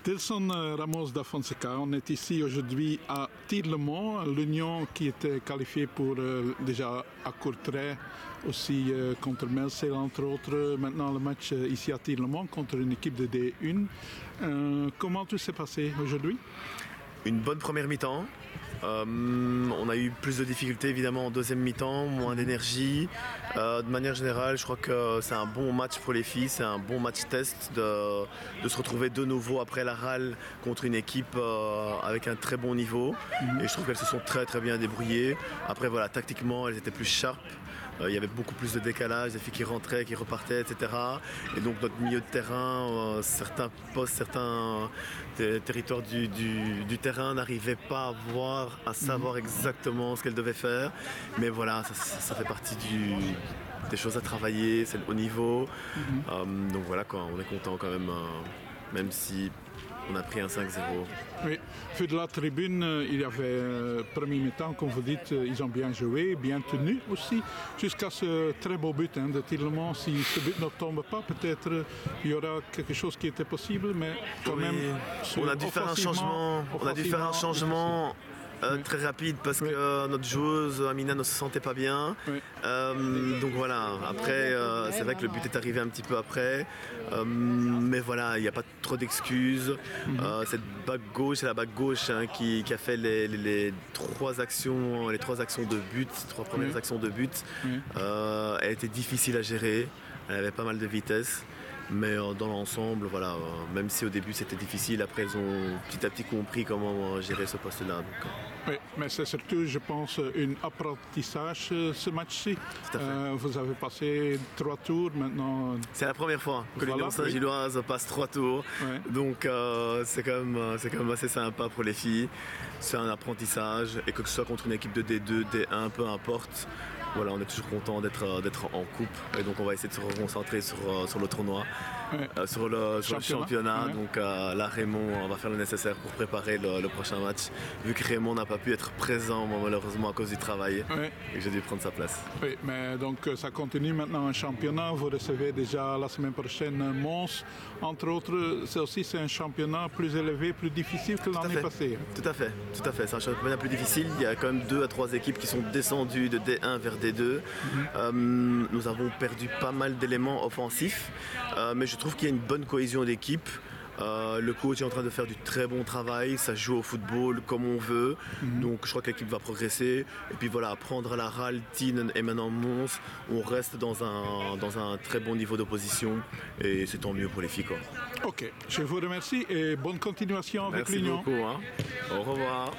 Delson Ramos da Fonseca, on est ici aujourd'hui à Tir-le-Mont, l'Union qui était qualifiée pour déjà à Courtrai, aussi contre Melcel entre autres. Maintenant le match ici à Tir-le-Mont contre une équipe de D1. Comment tout s'est passé aujourd'hui? Une bonne première mi-temps. On a eu plus de difficultés évidemment en deuxième mi-temps, moins d'énergie. De manière générale, je crois que c'est un bon match pour les filles, c'est un bon match test de se retrouver de nouveau après la râle contre une équipe avec un très bon niveau. Et je trouve qu'elles se sont très très bien débrouillées. Après voilà, tactiquement elles étaient plus sharp. Il y avait beaucoup plus de décalage, des filles qui rentraient, qui repartaient, etc. Et donc notre milieu de terrain, certains postes, certains territoires du terrain n'arrivaient pas à savoir exactement ce qu'elles devaient faire. Mais voilà, ça fait partie des choses à travailler, c'est le haut niveau. Donc voilà, quoi, on est content quand même si on a pris un 5-0. Oui, vu de la tribune, il y avait premier mi-temps, comme vous dites, ils ont bien joué, bien tenu aussi, jusqu'à ce très beau but de Tir-le-Mont. Si ce but ne tombe pas, peut-être il y aura quelque chose qui était possible, mais quand même... On a dû faire un changement. Très rapide parce que notre joueuse Amina ne se sentait pas bien. Donc voilà, après c'est vrai que le but est arrivé un petit peu après. Mais voilà, il n'y a pas trop d'excuses. Cette bague gauche, c'est la bague gauche qui a fait les trois actions de but, trois premières actions de but. Elle était difficile à gérer, elle avait pas mal de vitesse. Mais dans l'ensemble, voilà, même si au début c'était difficile, après ils ont petit à petit compris comment gérer ce poste-là. Oui, mais c'est surtout, je pense, un apprentissage ce match-ci. Vous avez passé 3 tours maintenant. C'est la première fois que l'Union Saint-Gilloise passe 3 tours. Donc c'est quand même assez sympa pour les filles. C'est un apprentissage et que ce soit contre une équipe de D2, D1, peu importe. Voilà, on est toujours content d'être en coupe et donc on va essayer de se reconcentrer sur le tournoi, sur le championnat. Donc là Raymond, on va faire le nécessaire pour préparer le prochain match. Vu que Raymond n'a pas pu être présent malheureusement à cause du travail et que j'ai dû prendre sa place. Oui, mais donc ça continue maintenant un championnat. Vous recevez déjà la semaine prochaine Mons, entre autres. C'est un championnat plus élevé, plus difficile que l'année passée. Tout à fait. C'est un championnat plus difficile. Il y a quand même 2 à 3 équipes qui sont descendues de D1 vers D2. Nous avons perdu pas mal d'éléments offensifs, mais je trouve qu'il y a une bonne cohésion d'équipe. Le coach est en train de faire du très bon travail, ça joue au football comme on veut, donc je crois que l'équipe va progresser. Et puis voilà, prendre la râle, Tien et maintenant Mons, on reste dans un très bon niveau d'opposition et c'est tant mieux pour les filles, quoi. Ok, je vous remercie et bonne continuation avec l'Union. Merci beaucoup. Au revoir.